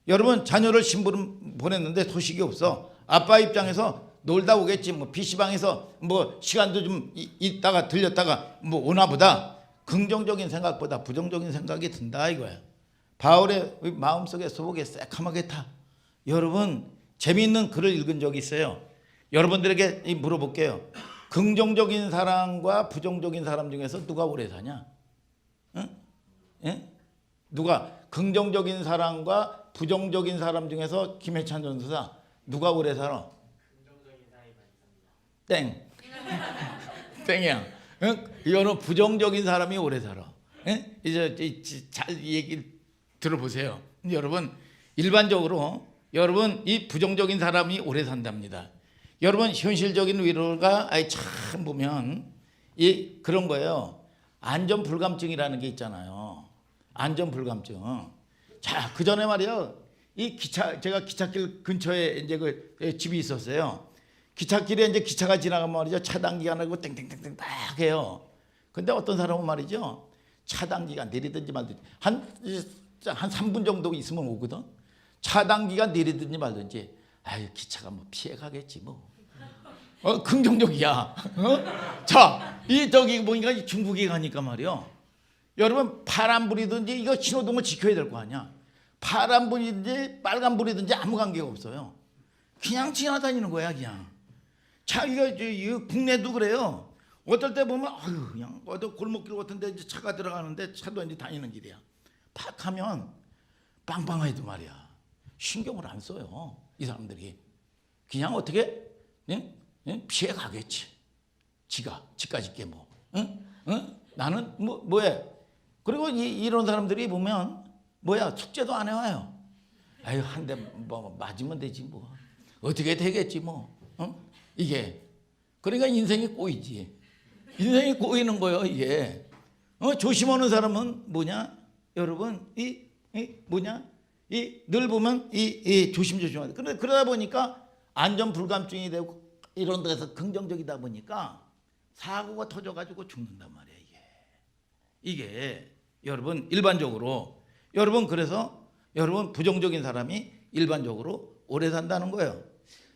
여러분 자녀를 심부름 보냈는데 소식이 없어. 아빠 입장에서 놀다 오겠지. 뭐 PC방에서 뭐 시간도 좀 있다가 들렸다가 뭐 오나 보다. 긍정적인 생각보다 부정적인 생각이 든다 이거야. 바울의 마음속에 소복에 새카맣게 타. 여러분 재미있는 글을 읽은 적이 있어요. 여러분들에게 물어볼게요. 긍정적인 사람과 부정적인 사람 중에서 누가 오래 사냐? 누가 긍정적인 사람과 부정적인 사람 중에서 김해찬 전수사 누가 오래 살아? 땡. 땡이야. 이거는 부정적인 사람이 오래 살아. 이제 잘 얘기 들어보세요. 여러분 일반적으로 여러분 이 부정적인 사람이 오래 산답니다. 여러분 현실적인 위로가 참 보면 이 그런 거예요. 안전 불감증이라는 게 있잖아요. 안전 불감증. 자, 그 전에 말이요. 이 제가 기찻길 근처에 이제 그 집이 있었어요. 기찻길에 이제 기차가 지나가면 말이죠. 차단기가 나고 땡땡땡땡 딱 해요. 근데 어떤 사람은 말이죠. 차단기가 내리든지 말든지 한 3분 정도 있으면 오거든. 차단기가 내리든지 말든지 아유 기차가 뭐 피해 가겠지 뭐. 긍정적이야. 자, 이 저기 보니까 중국에 가니까 말이요. 여러분 파란 불이든지 이거 신호등을 지켜야 될 거 아니야. 파란 불이든지 빨간 불이든지 아무 관계가 없어요. 그냥 지나다니는 거야 그냥. 자, 이거 국내도 그래요. 어떨 때 보면 아유 그냥 어디 골목길 같은데 이제 차가 들어가는데 차도 이제 다니는 길이야. 팍 하면 빵빵해도 말이야. 신경을 안 써요. 이 사람들이 그냥 어떻게 피해 가겠지. 지까짓 게 뭐. 나는 뭐해. 그리고 이런 사람들이 보면 뭐야 숙제도 안 해와요. 아유 한 대 뭐 맞으면 되지 뭐. 어떻게 되겠지 뭐. 이게 그러니까 인생이 꼬이지. 인생이 꼬이는 거예요 이게. 조심하는 사람은 뭐냐 여러분 늘 보면 이 조심조심하다. 그런데 그러다 보니까 안전 불감증이 되고 이런 데서 긍정적이다 보니까 사고가 터져가지고 죽는단 말이야 이게 여러분 일반적으로 여러분 그래서 여러분 부정적인 사람이 일반적으로 오래 산다는 거예요.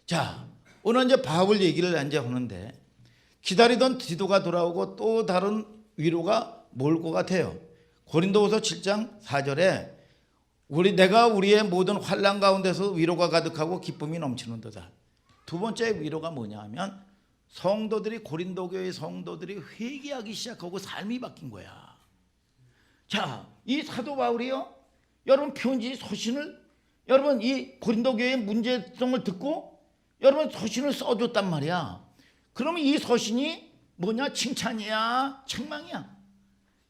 자, 오늘 이제 바울 얘기를 이제 하는데 기다리던 디도가 돌아오고 또 다른 위로가 뭘 것 같아요. 고린도후서 7장 4절에 내가 우리의 모든 환난 가운데서 위로가 가득하고 기쁨이 넘치는도다. 두 번째 위로가 뭐냐 하면 성도들이 고린도 교회 성도들이 회개하기 시작하고 삶이 바뀐 거야. 자, 이 사도 바울이요. 여러분 편지 서신을 여러분 이 고린도 교회의 문제성을 듣고 여러분 서신을 써줬단 말이야. 그러면 이 서신이 뭐냐? 칭찬이야? 책망이야?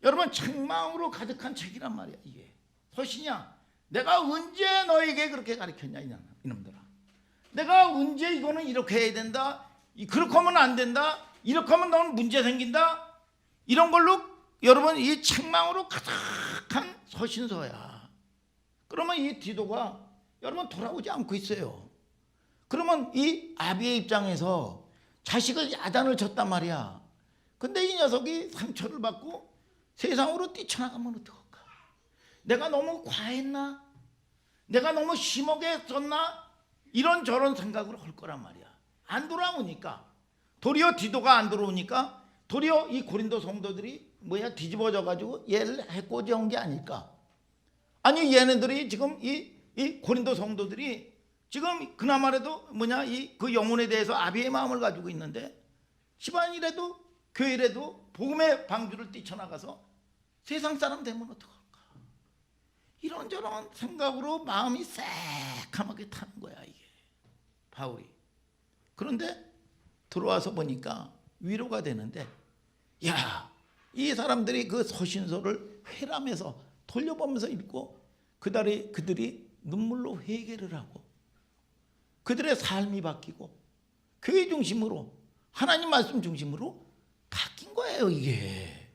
여러분 책망으로 가득한 책이란 말이야 이게. 서신이야. 내가 언제 너에게 그렇게 가르쳤냐 이놈들아. 내가 언제 이거는 이렇게 해야 된다. 그렇게 하면 안 된다. 이렇게 하면 너는 문제 생긴다. 이런 걸로 여러분 이 책망으로 가득한 서신서야. 그러면 이 디도가 여러분 돌아오지 않고 있어요. 그러면 이 아비의 입장에서 자식을 야단을 쳤단 말이야. 근데 이 녀석이 상처를 받고 세상으로 뛰쳐나가면 어떡할까? 내가 너무 과했나? 내가 너무 심하게 썼나? 이런저런 생각을 할 거란 말이야. 안 돌아오니까. 도리어 디도가 안 들어오니까 도리어 이 고린도 성도들이 뒤집어져 가지고 얘를 해코지 한 게 아닐까? 아니 얘네들이 지금 이 고린도 성도들이 지금 그나마라도 그 영혼에 대해서 아비의 마음을 가지고 있는데 집안이라도 교회라도 복음의 방주를 뛰쳐나가서 세상 사람 되면 어떡할까? 이런저런 생각으로 마음이 새카맣게 타는 거야 이게 바울이. 그런데 들어와서 보니까 위로가 되는데 이 사람들이 그 서신서를 회람해서 돌려보면서 읽고 그들이 눈물로 회개를 하고 그들의 삶이 바뀌고 교회 중심으로 하나님 말씀 중심으로 바뀐 거예요 이게.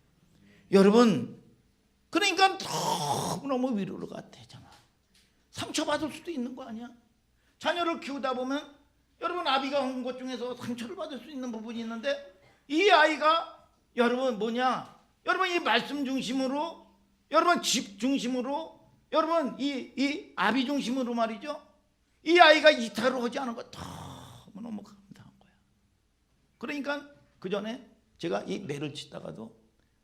여러분 그러니까 너무너무 위로가 되잖아. 상처받을 수도 있는 거 아니야? 자녀를 키우다 보면 여러분 아비가 한 것 중에서 상처를 받을 수 있는 부분이 있는데 이 아이가 여러분 여러분 이 말씀 중심으로 여러분 집 중심으로 여러분 이 아비 중심으로 말이죠. 이 아이가 이탈을 하지 않은 거 너무너무 감사한 거야. 그러니까 그 전에 제가 이 매를 치다가도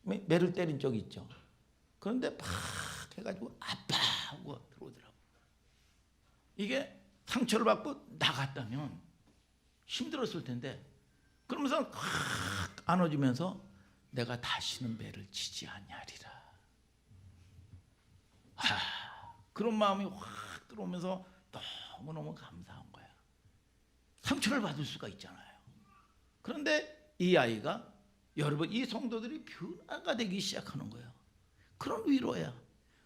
매를 때린 적이 있죠. 그런데 막 해가지고 아빠 하고 들어오더라고. 이게 상처를 받고 나갔다면 힘들었을 텐데 그러면서 확 안아주면서 내가 다시는 매를 치지 아니하리라. 그런 마음이 확 들어오면서 너무너무 감사한 거야. 상처를 받을 수가 있잖아요. 그런데 이 아이가 여러분 이 성도들이 변화가 되기 시작하는 거예요. 그런 위로야.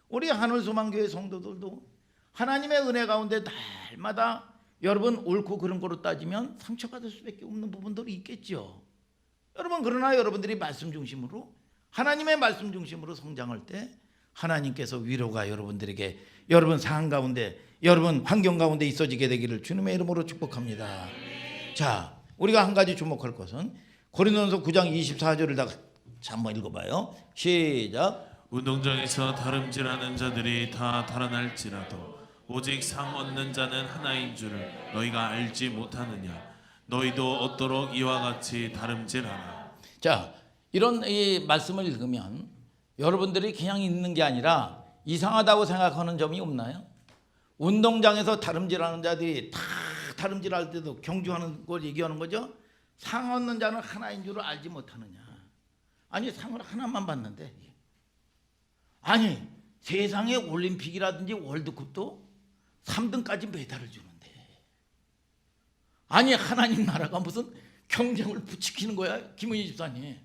우리 하늘소망교회 성도들도 하나님의 은혜 가운데 날마다 여러분 옳고 그른 거로 따지면 상처받을 수밖에 없는 부분들이 있겠죠. 여러분 그러나 여러분들이 말씀 중심으로 하나님의 말씀 중심으로 성장할 때 하나님께서 위로가 여러분들에게 여러분 상황 가운데 여러분 환경 가운데 있어지게 되기를 주님의 이름으로 축복합니다. 자, 우리가 한 가지 주목할 것은 고린도전서 9장 24절을 다 한번 읽어봐요. 시작. 운동장에서 다름질하는 자들이 다 달아날지라도 오직 상 얻는 자는 하나인 줄을 너희가 알지 못하느냐. 너희도 얻도록 이와 같이 다름질하라. 자, 이런 이 말씀을 읽으면 여러분들이 그냥 읽는 게 아니라 이상하다고 생각하는 점이 없나요? 운동장에서 다름질하는 자들이 다 다름질할 때도 경주하는 걸 얘기하는 거죠. 상 얻는 자는 하나인 줄을 알지 못하느냐. 아니 상을 하나만 받는데, 아니 세상의 올림픽이라든지 월드컵도 3등까지 메달을 주는데, 아니 하나님 나라가 무슨 경쟁을 부추기는 거야 김은희 집사님.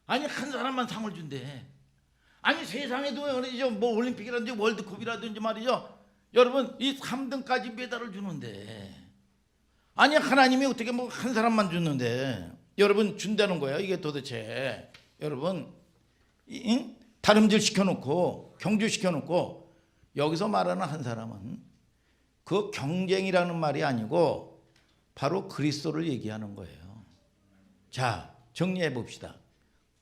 아니 한 사람만 상을 준대. 아니 세상에도 말이죠 뭐 올림픽이라든지 월드컵이라든지 말이죠 여러분 이 3등까지 메달을 주는데, 아니 하나님이 어떻게 뭐 한 사람만 주는데 여러분 준다는 거예요. 이게 도대체 여러분 다름질 시켜놓고 경주 시켜놓고 여기서 말하는 한 사람은 그 경쟁이라는 말이 아니고 바로 그리스도를 얘기하는 거예요. 자, 정리해 봅시다.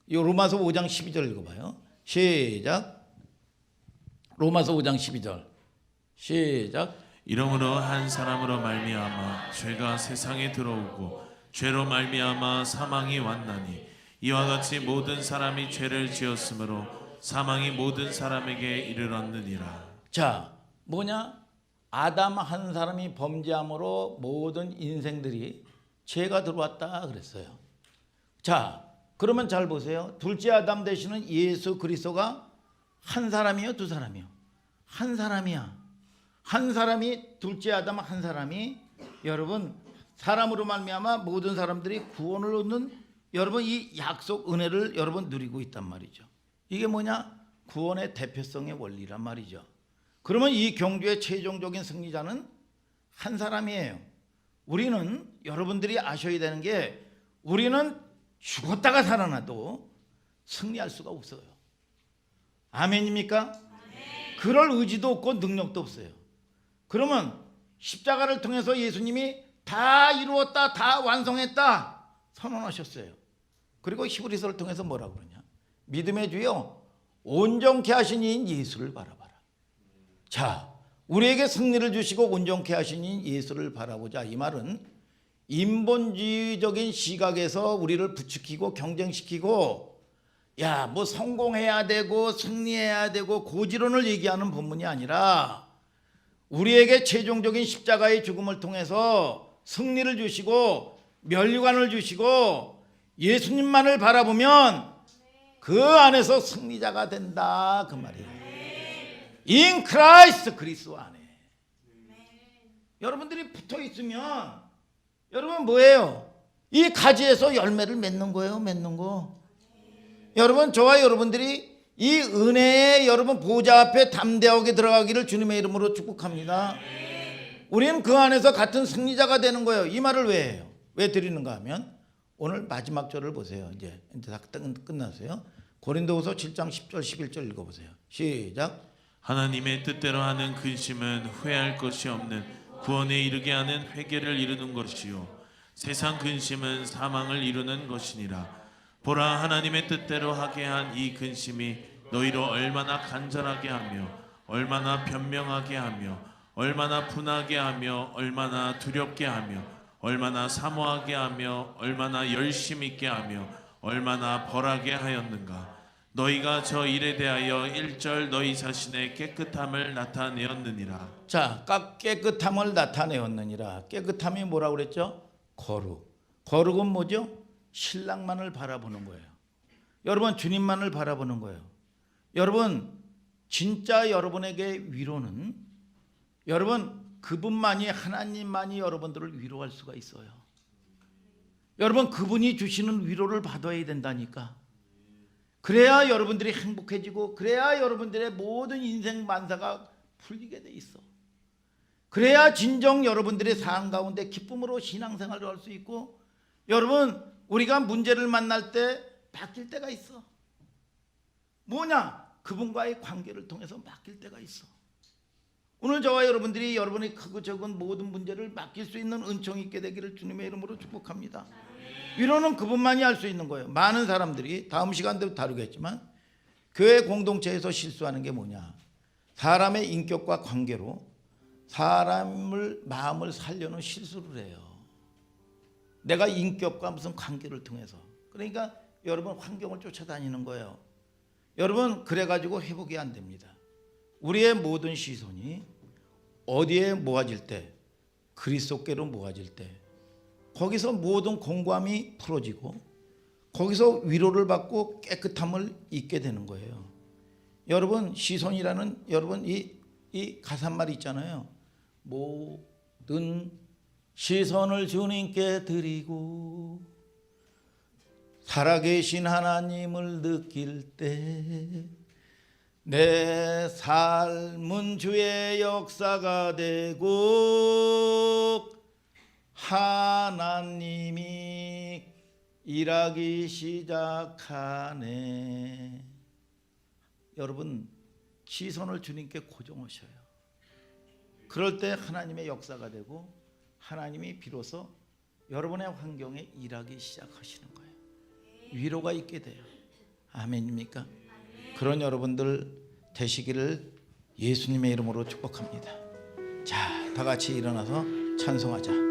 이 로마서 5장 12절 읽어봐요. 시작. 로마서 5장 12절 시작. 이러므로 한 사람으로 말미암아 죄가 세상에 들어오고 죄로 말미암아 사망이 왔나니 이와 같이 모든 사람이 죄를 지었으므로 사망이 모든 사람에게 이르렀느니라. 자, 뭐냐? 아담 한 사람이 범죄함으로 모든 인생들이 죄가 들어왔다 그랬어요. 자, 그러면 잘 보세요. 둘째 아담 되시는 예수 그리스도가 한 사람이요, 두 사람이요? 한 사람이야. 한 사람이 둘째 아담 한 사람이 여러분 사람으로 말미암아 모든 사람들이 구원을 얻는 여러분 이 약속 은혜를 여러분 누리고 있단 말이죠. 이게 뭐냐? 구원의 대표성의 원리란 말이죠. 그러면 이 경주의 최종적인 승리자는 한 사람이에요. 우리는 여러분들이 아셔야 되는 게 우리는 죽었다가 살아나도 승리할 수가 없어요. 아멘입니까? 그럴 의지도 없고 능력도 없어요. 그러면 십자가를 통해서 예수님이 다 이루었다, 다 완성했다 선언하셨어요. 그리고 히브리서를 통해서 뭐라고 그러냐? 믿음의 주여 온전케 하신 이인 예수를 바라봐라. 자, 우리에게 승리를 주시고 온전케 하신 이인 예수를 바라보자. 이 말은 인본주의적인 시각에서 우리를 부추기고 경쟁시키고 야, 뭐 성공해야 되고 승리해야 되고 고지론을 얘기하는 본문이 아니라 우리에게 최종적인 십자가의 죽음을 통해서 승리를 주시고 면류관을 주시고 예수님만을 바라보면 그 안에서 승리자가 된다 그 말이에요. In Christ 그리스도 안에 여러분들이 붙어 있으면 여러분 뭐예요? 이 가지에서 열매를 맺는 거예요. 맺는 거. 여러분 저와 여러분들이 이 은혜의 여러분 보좌 앞에 담대하게 들어가기를 주님의 이름으로 축복합니다. 우리는 그 안에서 같은 승리자가 되는 거예요. 이 말을 왜 해요? 왜 드리는가 하면 오늘 마지막 절을 보세요. 이제 다 끝났어요. 고린도후서 7장 10절 11절 읽어보세요. 시작. 하나님의 뜻대로 하는 근심은 후회할 것이 없는 구원에 이르게 하는 회개를 이루는 것이요 세상 근심은 사망을 이루는 것이니라. 보라, 하나님의 뜻대로 하게 한 이 근심이 너희로 얼마나 간절하게 하며 얼마나 변명하게 하며 얼마나 분하게 하며 얼마나 두렵게 하며 얼마나 사모하게 하며 얼마나 열심 있게 하며 얼마나 벌하게 하였는가. 너희가 저 일에 대하여 일절 너희 자신의 깨끗함을 나타내었느니라. 자, 깨끗함을 나타내었느니라. 깨끗함이 뭐라고 그랬죠? 거룩. 거룩은 뭐죠? 신랑만을 바라보는 거예요. 여러분 주님만을 바라보는 거예요. 여러분 진짜 여러분에게 위로는 여러분 그분만이 하나님만이 여러분들을 위로할 수가 있어요. 여러분, 그분이 주시는 위로를 받아야 된다니까. 그래야 여러분들이 행복해지고, 그래야 여러분들의 모든 인생 만사가 풀리게 돼 있어. 그래야 진정 여러분들의 삶 가운데 기쁨으로 신앙생활을 할 수 있고, 여러분, 우리가 문제를 만날 때 바뀔 때가 있어. 뭐냐? 그분과의 관계를 통해서 맡길 때가 있어. 오늘 저와 여러분들이 여러분의 크고 적은 모든 문제를 맡길 수 있는 은총이 있게 되기를 주님의 이름으로 축복합니다. 위로는 그분만이 할 수 있는 거예요. 많은 사람들이 다음 시간대로 다루겠지만 교회 공동체에서 실수하는 게 뭐냐? 사람의 인격과 관계로 사람을 마음을 살려는 실수를 해요. 내가 인격과 무슨 관계를 통해서. 그러니까 여러분 환경을 쫓아다니는 거예요. 여러분, 그래가지고 회복이 안 됩니다. 우리의 모든 시선이 어디에 모아질 때, 그리스도께로 모아질 때, 거기서 모든 공감이 풀어지고 거기서 위로를 받고 깨끗함을 잊게 되는 거예요. 여러분, 시선이라는 여러분 이 가사말이 있잖아요. 모든 시선을 주님께 드리고 살아계신 하나님을 느낄 때 내 삶은 주의 역사가 되고 하나님이 일하기 시작하네. 여러분, 시선을 주님께 고정하셔요. 그럴 때 하나님의 역사가 되고 하나님이 비로소 여러분의 환경에 일하기 시작하시는 거예요. 위로가 있게 돼요. 아멘입니까? 그런 여러분들 되시기를 예수님의 이름으로 축복합니다. 자, 다 같이 일어나서 찬송하자.